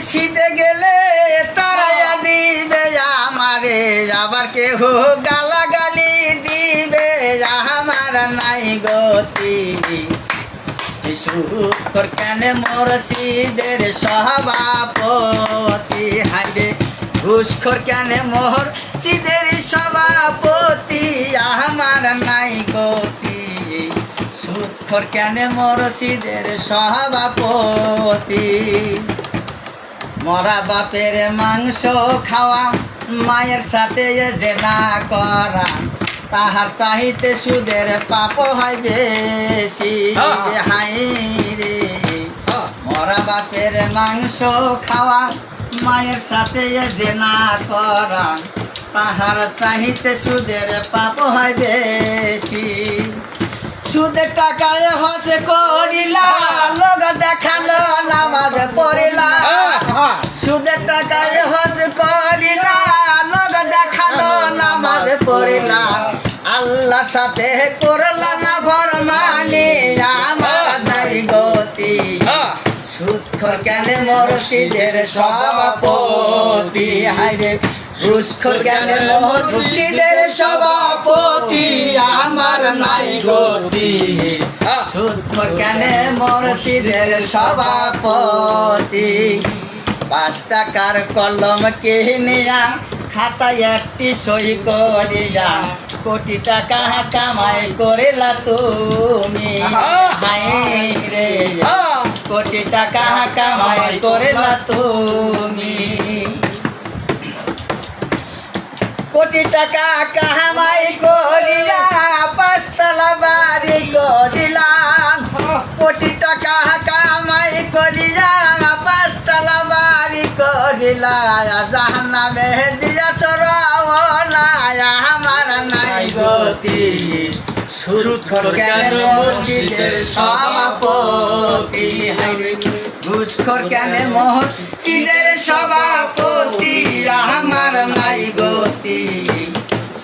শীতে গেলে তারাইয়া দিবে আমারে, আবার কেহ গালাগালি দিবে আমার নাই গতি। সুখর কেন মসজিদের সভাপতি, হাইরে ঘুষখোর কেন মসজিদের সভাপতি, আমার নাই গতি। সুখর কেন মসজিদের সভাপতি। মরা বাপের মাংস খাওয়া, মায়ের সাথে জেনা করা, তাহার চাহিতে সুদের পাপ হয় বেশি। হাই রে মরা বাপের মাংস খাওয়া, মায়ের সাথে জেনা করা, তাহার চাহিতে সুদের পাপ হয় বেশি। সুদের টাকায় হজ করিলা, লোক দেখালো নামাজ পড়িলা। সুদের টাকায় হজ করিলা, লোক দেখালো নামাজ পড়িলা। আল্লাহর সাথে করলা না ফরমানি, আমার নাই গতি। সুদখোর কেন মসজিদের সভাপতি, হায়রে ঘুষখোর কেন মসজিদের সভাপতি, আমার নাই গতি। সুদখোর কেন মসজিদের সভাপতি। 5 টাকার কলম কিনিয়া, খাতায় একটি সই করিয়া, কোটি টাকা কামাই করিলা তুমি। হায়রে কোটি টাকা কামাই করিলা তুমি। কোটি টাকা কামাই করিয়া 5 তলা বাড়ি করিলাম। কোটি টাকা কামাই করিয়া 5 তলা বাড়ি করিলা, জাহান্নামে দিয়া চড়াওয়ালা, আমার নাই গতি। সুদখোর কেন মসজিদের সভাপতি, হায়রে ঘুষখোর কেন মসজিদের সভাপতি, আমার নাই গতি।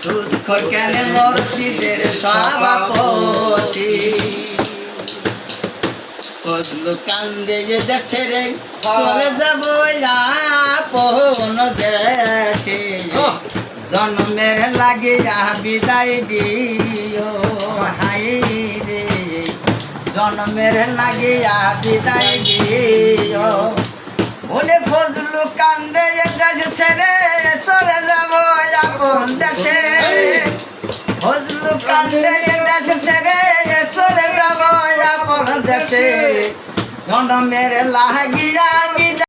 সুদখোর কেন মসজিদের সভাপতি। ফজলু কান্দে দেশে রে, চলে যাব আপন দেশে, জন্মের লাগিয়া বিদায় দিও। হায়রে জন্মের লাগিয়া বিদায় দিও। ওরে ফজলু কান্দে দেশে রে, চলে যাব আপন দেশে। ফজলু কান্দে দেশে রে, চলে যাব আপন দেশে, জন্মের লাগিয়া বিদায়